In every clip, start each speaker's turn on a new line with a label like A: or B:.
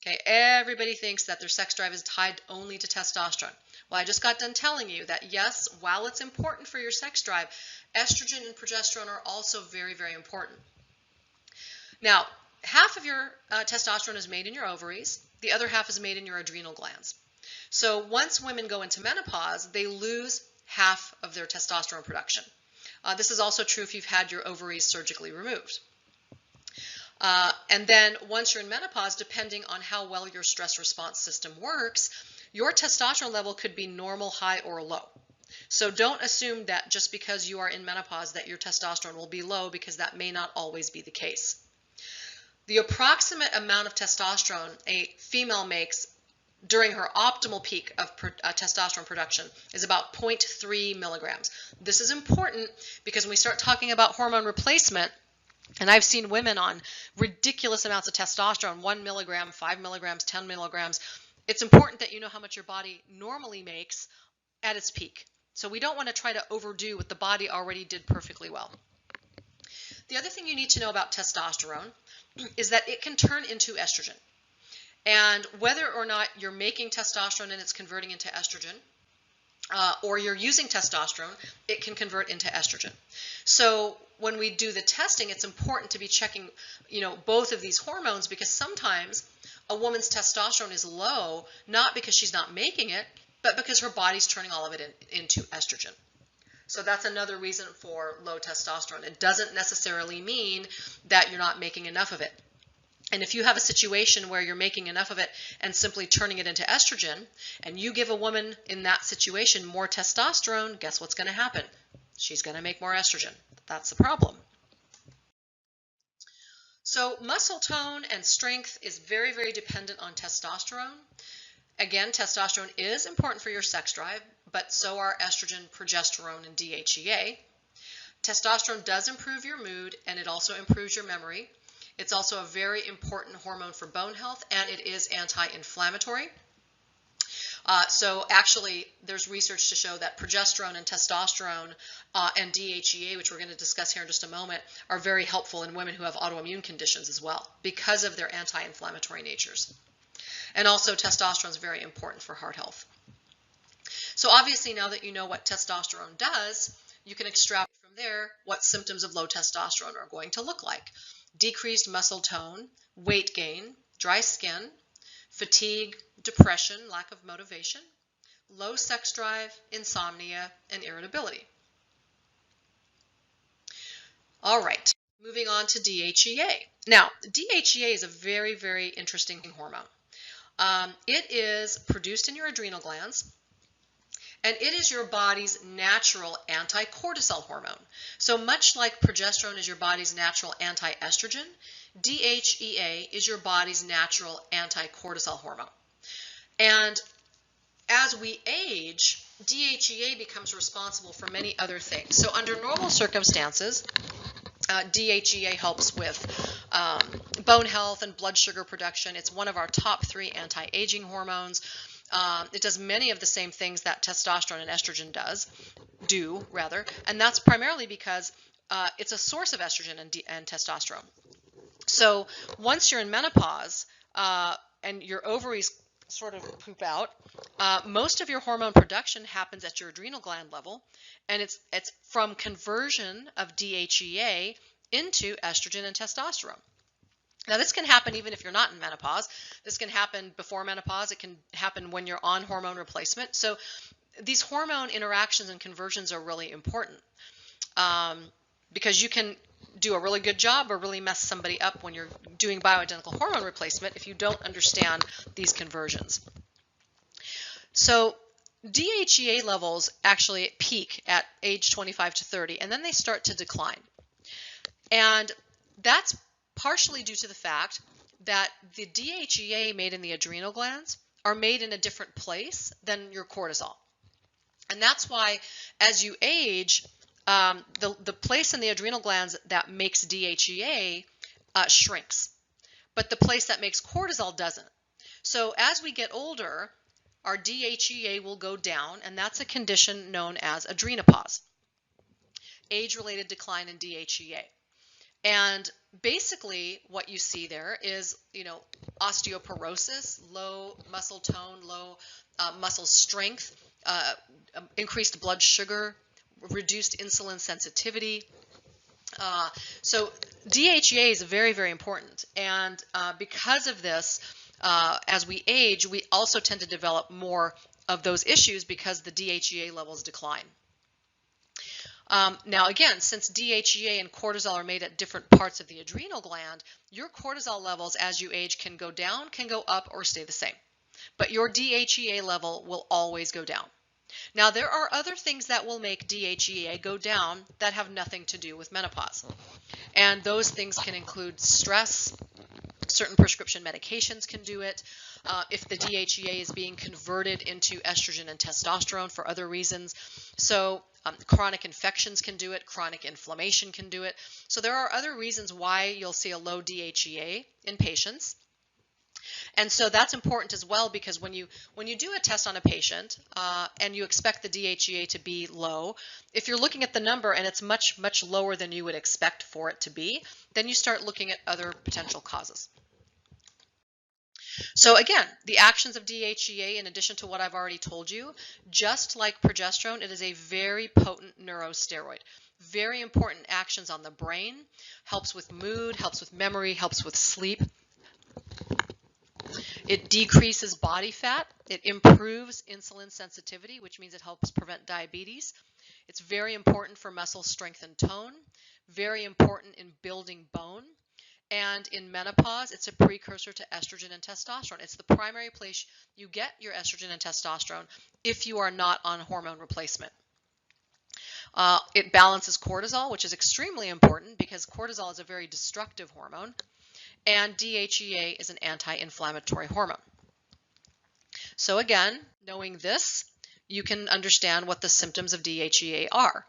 A: Okay, everybody thinks that their sex drive is tied only to testosterone. Well, I just got done telling you that yes, while it's important for your sex drive, estrogen and progesterone are also very, very important. Now, half of your testosterone is made in your ovaries. The other half is made in your adrenal glands. So once women go into menopause, they lose half of their testosterone production. This is also true if you've had your ovaries surgically removed. And then once you're in menopause, depending on how well your stress response system works, your testosterone level could be normal, high, or low. So don't assume that just because you are in menopause that your testosterone will be low, because that may not always be the case. The approximate amount of testosterone a female makes during her optimal peak of testosterone production is about 0.3 milligrams. This is important because when we start talking about hormone replacement, and I've seen women on ridiculous amounts of testosterone, 1 milligram, 5 milligrams, 10 milligrams, it's important that you know how much your body normally makes at its peak. So we don't want to try to overdo what the body already did perfectly well. The other thing you need to know about testosterone is that it can turn into estrogen. And whether or not you're making testosterone and it's converting into estrogen, or you're using testosterone, it can convert into estrogen. So when we do the testing, it's important to be checking, both of these hormones, because sometimes a woman's testosterone is low, not because she's not making it, but because her body's turning all of it into estrogen. So that's another reason for low testosterone. It doesn't necessarily mean that you're not making enough of it. And if you have a situation where you're making enough of it and simply turning it into estrogen, and you give a woman in that situation more testosterone, guess what's going to happen? She's going to make more estrogen. That's the problem. So muscle tone and strength is very, very dependent on testosterone. Again, testosterone is important for your sex drive, but so are estrogen, progesterone, and DHEA. Testosterone does improve your mood, and it also improves your memory. It's also a very important hormone for bone health, and it is anti-inflammatory. So actually, there's research to show that progesterone and testosterone and DHEA, which we're going to discuss here in just a moment, are very helpful in women who have autoimmune conditions as well, because of their anti-inflammatory natures. And also, testosterone is very important for heart health. So obviously, now that you know what testosterone does, you can extrapolate from there what symptoms of low testosterone are going to look like. Decreased muscle tone, weight gain, dry skin, fatigue, depression, lack of motivation, low sex drive, insomnia, and irritability. All right, moving on to DHEA. Now, DHEA is a very, very interesting hormone. It is produced in your adrenal glands, and it is your body's natural anti-cortisol hormone. So much like progesterone is your body's natural anti-estrogen, DHEA is your body's natural anti-cortisol hormone. And as we age, DHEA becomes responsible for many other things. So under normal circumstances, DHEA helps with bone health and blood sugar production. It's one of our top 3 anti-aging hormones. It does many of the same things that testosterone and estrogen do, and that's primarily because it's a source of estrogen and testosterone. So once you're in menopause and your ovaries sort of poop out, most of your hormone production happens at your adrenal gland level, and it's from conversion of DHEA into estrogen and testosterone. Now, this can happen even if you're not in menopause. This can happen before menopause. It can happen when you're on hormone replacement. So these hormone interactions and conversions are really important because you can do a really good job or really mess somebody up when you're doing bioidentical hormone replacement if you don't understand these conversions. So DHEA levels actually peak at age 25 to 30, and then they start to decline. And that's partially due to the fact that the DHEA made in the adrenal glands are made in a different place than your cortisol. And that's why as you age, the place in the adrenal glands that makes DHEA shrinks, but the place that makes cortisol doesn't. So as we get older, our DHEA will go down, and that's a condition known as adrenopause, age-related decline in DHEA. And basically what you see there is, osteoporosis, low muscle tone, low muscle strength, increased blood sugar, reduced insulin sensitivity. So DHEA is very, very important. And because of this, as we age, we also tend to develop more of those issues because the DHEA levels decline. Now again, since DHEA and cortisol are made at different parts of the adrenal gland, your cortisol levels as you age can go down, can go up, or stay the same. But your DHEA level will always go down. Now there are other things that will make DHEA go down that have nothing to do with menopause. And those things can include stress. Certain prescription medications can do it. If the DHEA is being converted into estrogen and testosterone for other reasons. So chronic infections can do it. Chronic inflammation can do it. So there are other reasons why you'll see a low DHEA in patients. And so that's important as well, because when you do a test on a patient and you expect the DHEA to be low, if you're looking at the number and it's much, much lower than you would expect for it to be, then you start looking at other potential causes. So again, the actions of DHEA, in addition to what I've already told you, just like progesterone, it is a very potent neurosteroid. Very important actions on the brain, helps with mood, helps with memory, helps with sleep. It decreases body fat. It improves insulin sensitivity, which means it helps prevent diabetes. It's very important for muscle strength and tone, very important in building bone. And in menopause, it's a precursor to estrogen and testosterone. It's the primary place you get your estrogen and testosterone if you are not on hormone replacement. It balances cortisol, which is extremely important because cortisol is a very destructive hormone. And DHEA is an anti-inflammatory hormone. So again, knowing this, you can understand what the symptoms of DHEA are.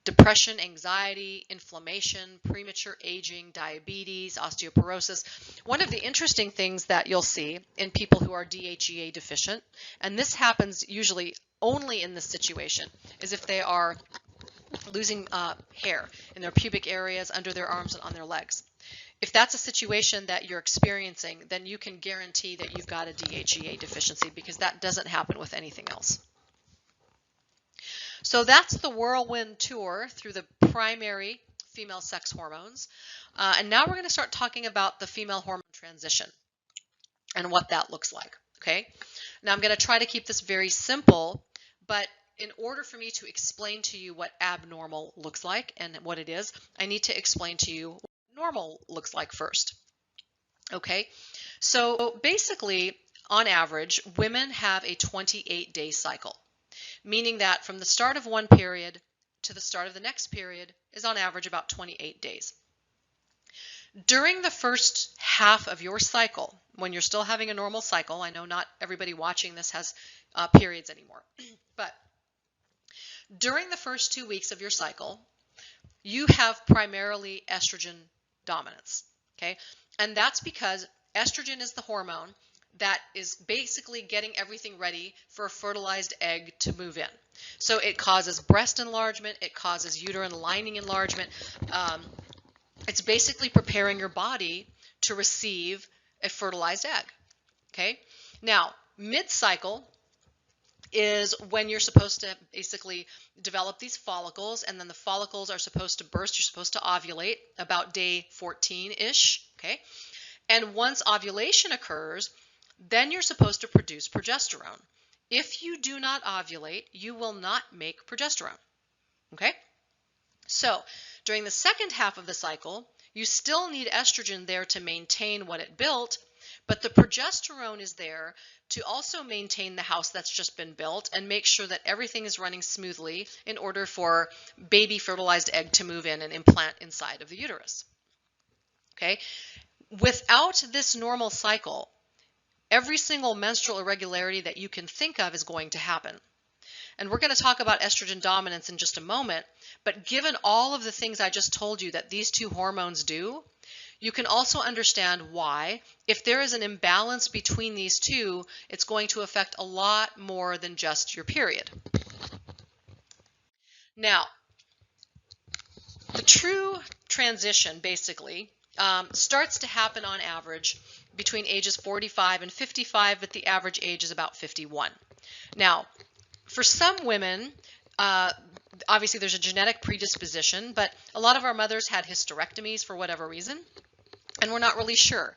A: Depression, anxiety, inflammation, premature aging, diabetes, osteoporosis. One of the interesting things that you'll see in people who are DHEA deficient, and this happens usually only in this situation, is if they are losing hair in their pubic areas, under their arms, and on their legs. If that's a situation that you're experiencing, then you can guarantee that you've got a DHEA deficiency, because that doesn't happen with anything else. So that's the whirlwind tour through the primary female sex hormones. And now we're going to start talking about the female hormone transition and what that looks like. Okay. Now I'm going to try to keep this very simple, but in order for me to explain to you what abnormal looks like and what it is, I need to explain to you what normal looks like first. Okay, so basically, on average, women have a 28-day cycle, meaning that from the start of one period to the start of the next period is on average about 28 days. During the first half of your cycle, when you're still having a normal cycle, I know not everybody watching this has periods anymore, but during the first 2 weeks of your cycle, you have primarily estrogen dominance, okay? And that's because estrogen is the hormone that is basically getting everything ready for a fertilized egg to move in. So it causes breast enlargement, it causes uterine lining enlargement. It's basically preparing your body to receive a fertilized egg, okay? Now, mid-cycle is when you're supposed to basically develop these follicles, and then the follicles are supposed to burst. You're supposed to ovulate about day 14-ish, okay? And once ovulation occurs, then you're supposed to produce progesterone. If you do not ovulate, you will not make progesterone, okay? So during the second half of the cycle, you still need estrogen there to maintain what it built, but the progesterone is there to also maintain the house that's just been built and make sure that everything is running smoothly in order for baby fertilized egg to move in and implant inside of the uterus. Okay? Without this normal cycle, every single menstrual irregularity that you can think of is going to happen. And we're going to talk about estrogen dominance in just a moment, but given all of the things I just told you that these two hormones do, you can also understand why, if there is an imbalance between these two, it's going to affect a lot more than just your period. Now, the true transition basically starts to happen on average between ages 45 and 55, but the average age is about 51. Now, for some women, obviously there's a genetic predisposition, but a lot of our mothers had hysterectomies for whatever reason, and we're not really sure.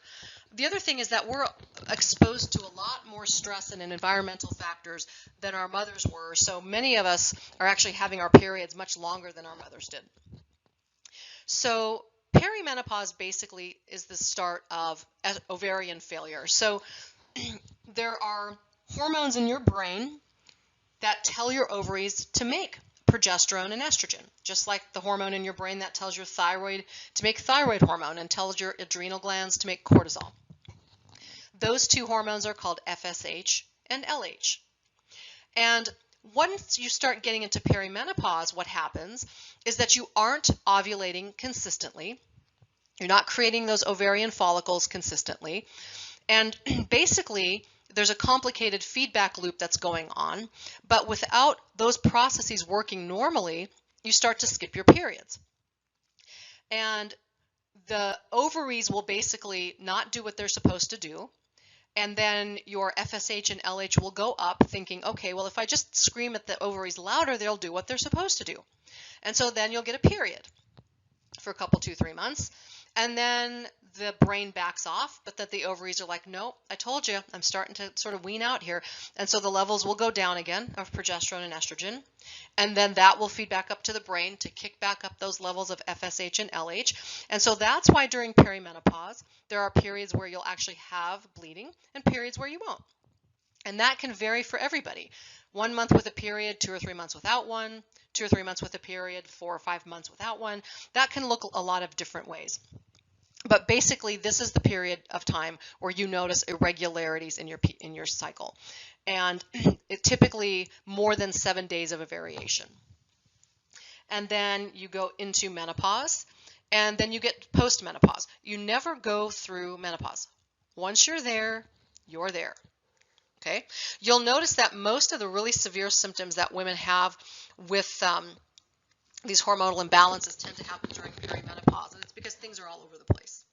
A: The other thing is that we're exposed to a lot more stress and environmental factors than our mothers were, so many of us are actually having our periods much longer than our mothers did. So perimenopause basically is the start of ovarian failure. So there are hormones in your brain that tell your ovaries to make progesterone and estrogen, just like the hormone in your brain that tells your thyroid to make thyroid hormone and tells your adrenal glands to make cortisol. Those two hormones are called FSH and LH. And once you start getting into perimenopause, what happens is that you aren't ovulating consistently. You're not creating those ovarian follicles consistently. And basically, there's a complicated feedback loop that's going on. But without those processes working normally, you start to skip your periods. And the ovaries will basically not do what they're supposed to do. And then your FSH and LH will go up thinking, okay, well, if I just scream at the ovaries louder, they'll do what they're supposed to do. And so then you'll get a period for a couple, 2-3 months. And then the brain backs off, but that the ovaries are like, no, I told you, I'm starting to sort of wean out here. And so the levels will go down again of progesterone and estrogen. And then that will feed back up to the brain to kick back up those levels of FSH and LH. And so that's why during perimenopause, there are periods where you'll actually have bleeding and periods where you won't. And that can vary for everybody. 1 month with a period, 2 or 3 months without one, 2 or 3 months with a period, 4 or 5 months without one. That can look a lot of different ways. But basically, this is the period of time where you notice irregularities in your cycle. And it typically more than 7 days of a variation. And then you go into menopause, and then you get postmenopause. You never go through menopause. Once you're there, you're there. Okay? You'll notice that most of the really severe symptoms that women have with these hormonal imbalances tend to happen during perimenopause, and it's because things are all over the place.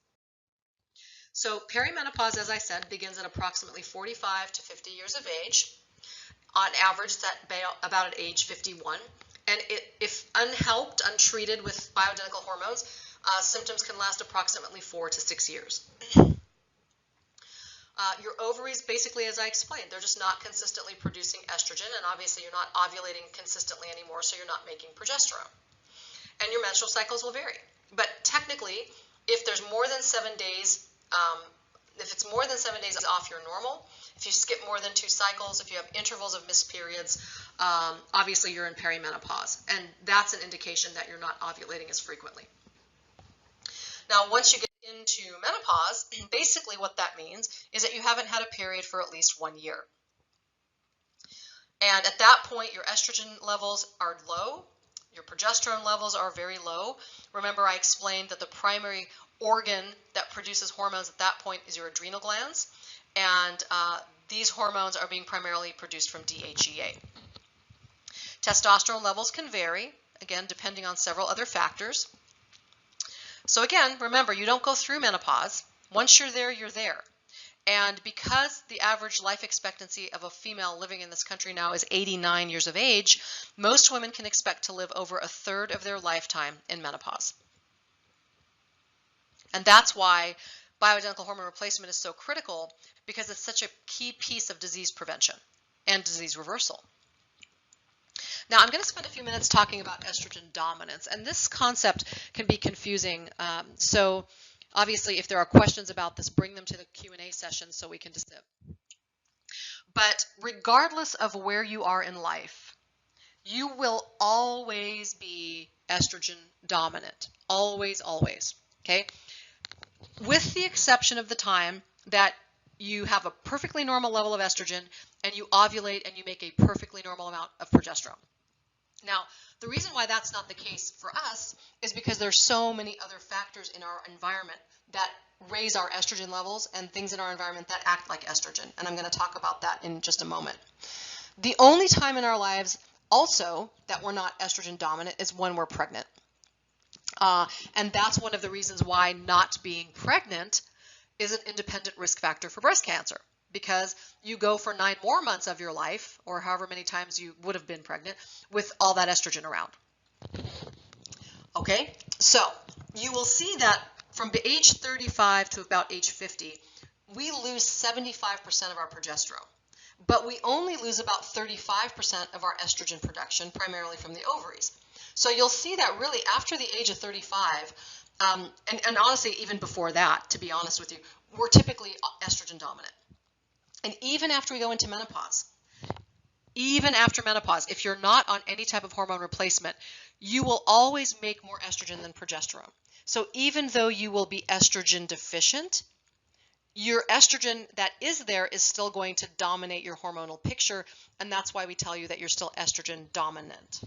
A: So perimenopause, as I said, begins at approximately 45 to 50 years of age. On average, it's about at age 51. And if unhelped, untreated with bioidentical hormones, symptoms can last approximately 4 to 6 years. Your ovaries, basically, as I explained, they're just not consistently producing estrogen, and obviously you're not ovulating consistently anymore, so you're not making progesterone. And your menstrual cycles will vary. But technically, if there's more than 7 days, if it's more than 7 days off your normal, if you skip more than 2 cycles, if you have intervals of missed periods, obviously you're in perimenopause. And that's an indication that you're not ovulating as frequently. Now, once you get into menopause, basically what that means is that you haven't had a period for at least 1 year. And at that point, your estrogen levels are low. Your progesterone levels are very low. Remember, I explained that the primary organ that produces hormones at that point is your adrenal glands. And these hormones are being primarily produced from DHEA. Testosterone levels can vary, again, depending on several other factors. So again, remember, you don't go through menopause. Once you're there, you're there. And because the average life expectancy of a female living in this country now is 89 years of age, most women can expect to live over 1/3 of their lifetime in menopause. And that's why bioidentical hormone replacement is so critical, because it's such a key piece of disease prevention and disease reversal. Now, I'm going to spend a few minutes talking about estrogen dominance, and this concept can be confusing. So obviously, if there are questions about this, bring them to the Q&A session so we can discuss. But regardless of where you are in life, you will always be estrogen dominant. Always, always. Okay? With the exception of the time that you have a perfectly normal level of estrogen and you ovulate and you make a perfectly normal amount of progesterone. Now, the reason why that's not the case for us is because there's so many other factors in our environment that raise our estrogen levels and things in our environment that act like estrogen. And I'm going to talk about that in just a moment. The only time in our lives also that we're not estrogen dominant is when we're pregnant. And that's one of the reasons why not being pregnant is an independent risk factor for breast cancer, because you go for 9 more months of your life, or however many times you would have been pregnant, with all that estrogen around. Okay, so you will see that from age 35 to about age 50, we lose 75% of our progesterone, but we only lose about 35% of our estrogen production, primarily from the ovaries. So you'll see that really after the age of 35, and honestly, even before that, to be honest with you, we're typically estrogen dominant. And even after we go into menopause, if you're not on any type of hormone replacement, you will always make more estrogen than progesterone. So even though you will be estrogen deficient, your estrogen that is there is still going to dominate your hormonal picture, and that's why we tell you that you're still estrogen dominant.